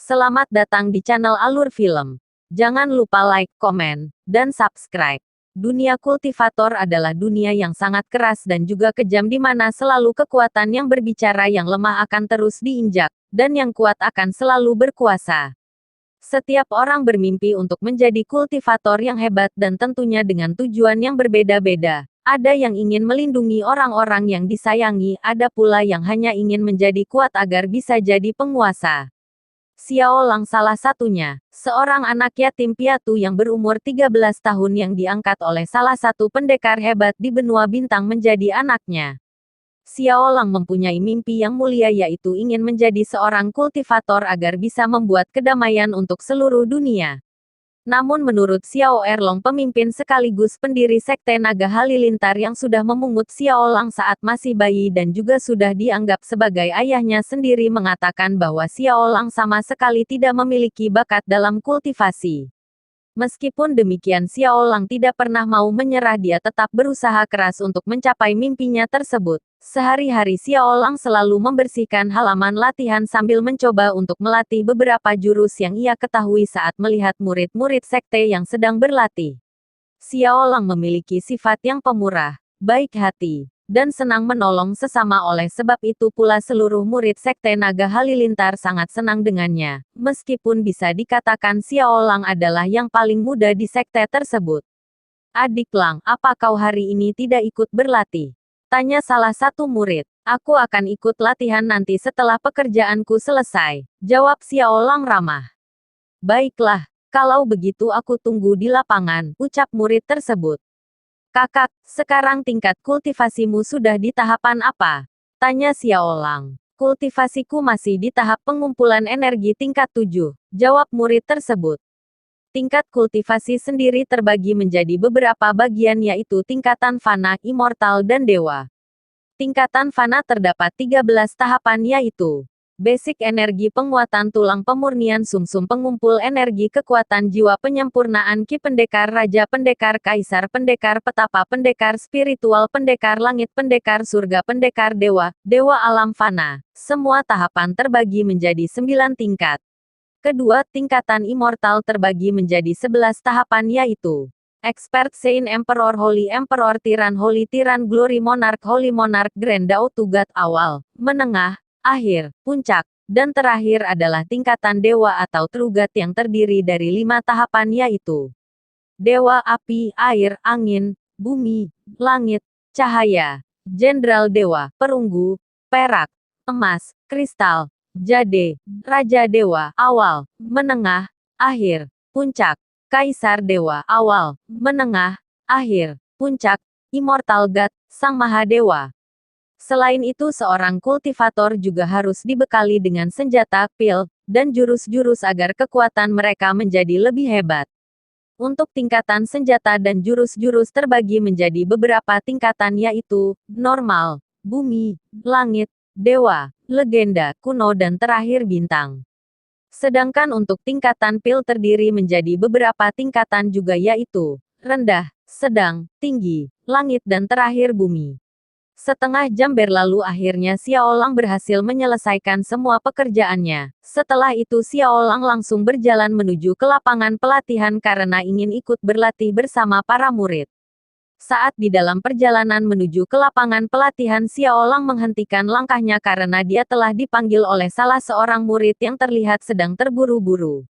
Selamat datang di channel Alur Film. Jangan lupa like, komen, dan subscribe. Dunia kultivator adalah dunia yang sangat keras dan juga kejam di mana selalu kekuatan yang berbicara yang lemah akan terus diinjak, dan yang kuat akan selalu berkuasa. Setiap orang bermimpi untuk menjadi kultivator yang hebat dan tentunya dengan tujuan yang berbeda-beda. Ada yang ingin melindungi orang-orang yang disayangi, ada pula yang hanya ingin menjadi kuat agar bisa jadi penguasa. Xiao Lang salah satunya, seorang anak yatim piatu yang berumur 13 tahun yang diangkat oleh salah satu pendekar hebat di benua bintang menjadi anaknya. Xiao Lang mempunyai mimpi yang mulia yaitu ingin menjadi seorang kultivator agar bisa membuat kedamaian untuk seluruh dunia. Namun menurut Xiao Erlong pemimpin sekaligus pendiri Sekte Naga Halilintar yang sudah memungut Xiao Lang saat masih bayi dan juga sudah dianggap sebagai ayahnya sendiri mengatakan bahwa Xiao Lang sama sekali tidak memiliki bakat dalam kultivasi. Meskipun demikian Xiao Lang tidak pernah mau menyerah, dia tetap berusaha keras untuk mencapai mimpinya tersebut. Sehari-hari Xiao Lang selalu membersihkan halaman latihan sambil mencoba untuk melatih beberapa jurus yang ia ketahui saat melihat murid-murid sekte yang sedang berlatih. Xiao Lang memiliki sifat yang pemurah, baik hati, dan senang menolong sesama, oleh sebab itu pula seluruh murid Sekte Naga Halilintar sangat senang dengannya, meskipun bisa dikatakan Xiao Lang adalah yang paling muda di sekte tersebut. "Adik Lang, apa kau hari ini tidak ikut berlatih?" tanya salah satu murid. "Aku akan ikut latihan nanti setelah pekerjaanku selesai," jawab Xiao Lang ramah. "Baiklah, kalau begitu aku tunggu di lapangan," ucap murid tersebut. "Kakak, sekarang tingkat kultivasimu sudah di tahapan apa?" tanya Xiao Lang. "Kultivasiku masih di tahap pengumpulan energi tingkat 7, jawab murid tersebut. Tingkat kultivasi sendiri terbagi menjadi beberapa bagian yaitu tingkatan fana, immortal dan dewa. Tingkatan fana terdapat 13 tahapan yaitu basic energi, penguatan tulang, pemurnian sumsum, pengumpul energi, kekuatan jiwa, penyempurnaan ki, pendekar raja, pendekar kaisar, pendekar petapa, pendekar spiritual, pendekar langit, pendekar surga, pendekar dewa, dewa alam fana. Semua tahapan terbagi menjadi 9 tingkat. Kedua, tingkatan immortal terbagi menjadi 11 tahapan yaitu Expert, Saint Emperor, Holy Emperor, Tiran, Holy Tiran, Glory Monarch, Holy Monarch, Grand Dao Tugat, awal, menengah, akhir, puncak, dan terakhir adalah tingkatan dewa atau Trugat yang terdiri dari 5 tahapan yaitu Dewa Api, Air, Angin, Bumi, Langit, Cahaya, Jenderal Dewa, Perunggu, Perak, Emas, Kristal, Jade, Raja Dewa, awal, menengah, akhir, puncak, Kaisar Dewa, awal, menengah, akhir, puncak, Immortal God, Sang Mahadewa. Selain itu seorang kultivator juga harus dibekali dengan senjata, pil, dan jurus-jurus agar kekuatan mereka menjadi lebih hebat. Untuk tingkatan senjata dan jurus-jurus terbagi menjadi beberapa tingkatan yaitu normal, bumi, langit, dewa, legenda, kuno dan terakhir bintang. Sedangkan untuk tingkatan pil terdiri menjadi beberapa tingkatan juga yaitu rendah, sedang, tinggi, langit dan terakhir bumi. Setengah jam berlalu akhirnya Xiao Lang berhasil menyelesaikan semua pekerjaannya. Setelah itu Xiao Lang langsung berjalan menuju ke lapangan pelatihan karena ingin ikut berlatih bersama para murid. Saat di dalam perjalanan menuju ke lapangan pelatihan Xiao Lang menghentikan langkahnya karena dia telah dipanggil oleh salah seorang murid yang terlihat sedang terburu-buru.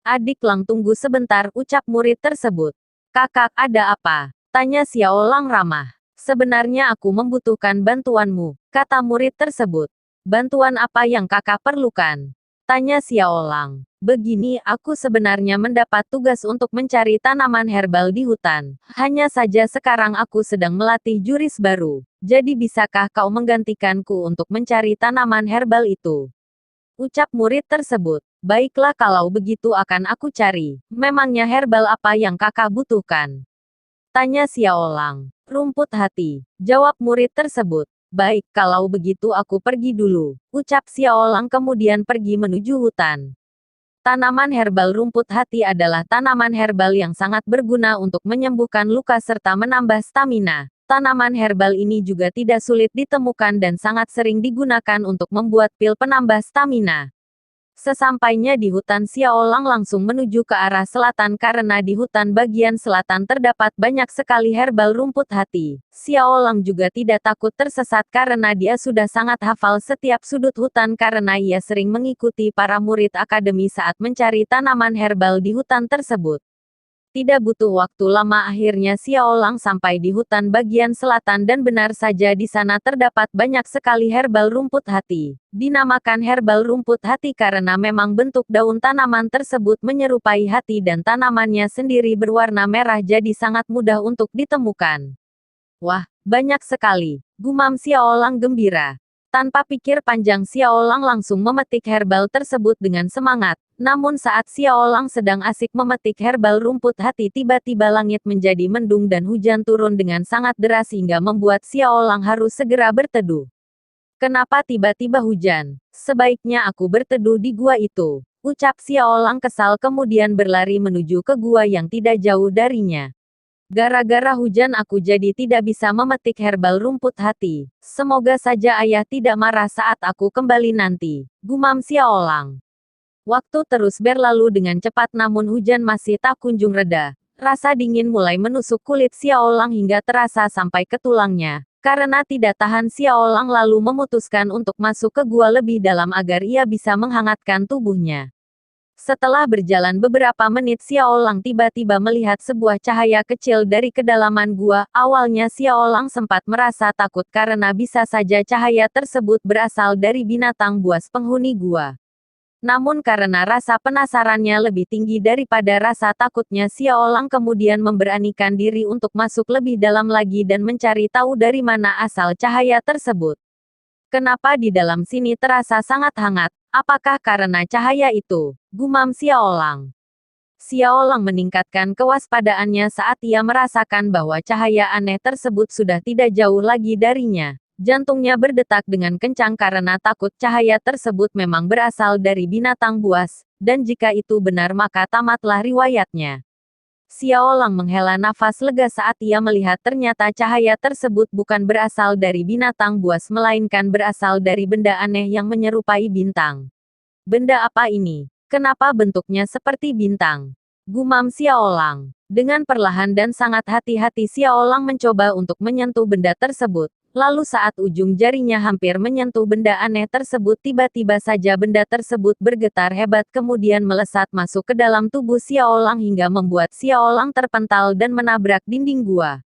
"Adik Lang, tunggu sebentar," ucap murid tersebut. "Kakak, ada apa?" tanya Xiao Lang ramah. "Sebenarnya aku membutuhkan bantuanmu," kata murid tersebut. "Bantuan apa yang kakak perlukan?" tanya Xiao Lang. "Begini, aku sebenarnya mendapat tugas untuk mencari tanaman herbal di hutan. Hanya saja sekarang aku sedang melatih jurus baru. Jadi bisakah kau menggantikanku untuk mencari tanaman herbal itu?" ucap murid tersebut. "Baiklah, kalau begitu akan aku cari. Memangnya herbal apa yang kakak butuhkan?" tanya Xiao Lang. "Rumput hati," jawab murid tersebut. "Baik, kalau begitu aku pergi dulu," ucap Xiao Lang kemudian pergi menuju hutan. Tanaman herbal rumput hati adalah tanaman herbal yang sangat berguna untuk menyembuhkan luka serta menambah stamina. Tanaman herbal ini juga tidak sulit ditemukan dan sangat sering digunakan untuk membuat pil penambah stamina. Sesampainya di hutan, Xiaolang langsung menuju ke arah selatan karena di hutan bagian selatan terdapat banyak sekali herbal rumput hati. Xiaolang juga tidak takut tersesat karena dia sudah sangat hafal setiap sudut hutan karena ia sering mengikuti para murid akademi saat mencari tanaman herbal di hutan tersebut. Tidak butuh waktu lama akhirnya Xiaolang sampai di hutan bagian selatan dan benar saja di sana terdapat banyak sekali herbal rumput hati. Dinamakan herbal rumput hati karena memang bentuk daun tanaman tersebut menyerupai hati dan tanamannya sendiri berwarna merah jadi sangat mudah untuk ditemukan. Wah, banyak sekali, gumam Xiaolang gembira. Tanpa pikir panjang Xiaolang langsung memetik herbal tersebut dengan semangat. Namun saat Xiaolang sedang asik memetik herbal rumput hati tiba-tiba langit menjadi mendung dan hujan turun dengan sangat deras hingga membuat Xiaolang harus segera berteduh. Kenapa tiba-tiba hujan? Sebaiknya aku berteduh di gua itu. Ucap Xiaolang kesal kemudian berlari menuju ke gua yang tidak jauh darinya. Gara-gara hujan aku jadi tidak bisa memetik herbal rumput hati. Semoga saja ayah tidak marah saat aku kembali nanti. Gumam Xiaolang. Waktu terus berlalu dengan cepat namun hujan masih tak kunjung reda. Rasa dingin mulai menusuk kulit Xiaolang hingga terasa sampai ke tulangnya. Karena tidak tahan Xiaolang lalu memutuskan untuk masuk ke gua lebih dalam agar ia bisa menghangatkan tubuhnya. Setelah berjalan beberapa menit Xiaolang tiba-tiba melihat sebuah cahaya kecil dari kedalaman gua. Awalnya Xiaolang sempat merasa takut karena bisa saja cahaya tersebut berasal dari binatang buas penghuni gua. Namun karena rasa penasarannya lebih tinggi daripada rasa takutnya Xiaolang kemudian memberanikan diri untuk masuk lebih dalam lagi dan mencari tahu dari mana asal cahaya tersebut. Kenapa di dalam sini terasa sangat hangat? Apakah karena cahaya itu? Gumam Xiaolang. Xiaolang meningkatkan kewaspadaannya saat ia merasakan bahwa cahaya aneh tersebut sudah tidak jauh lagi darinya. Jantungnya berdetak dengan kencang karena takut cahaya tersebut memang berasal dari binatang buas, dan jika itu benar maka tamatlah riwayatnya. Xiaolang menghela nafas lega saat ia melihat ternyata cahaya tersebut bukan berasal dari binatang buas melainkan berasal dari benda aneh yang menyerupai bintang. Benda apa ini? Kenapa bentuknya seperti bintang? Gumam Xiaolang. Dengan perlahan dan sangat hati-hati Xiaolang mencoba untuk menyentuh benda tersebut. Lalu saat ujung jarinya hampir menyentuh benda aneh tersebut tiba-tiba saja benda tersebut bergetar hebat kemudian melesat masuk ke dalam tubuh Xiaolang hingga membuat Xiaolang terpental dan menabrak dinding gua.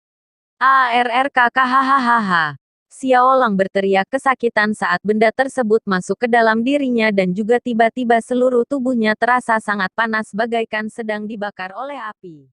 Hahaha. Xiaolang berteriak kesakitan saat benda tersebut masuk ke dalam dirinya dan juga tiba-tiba seluruh tubuhnya terasa sangat panas bagaikan sedang dibakar oleh api.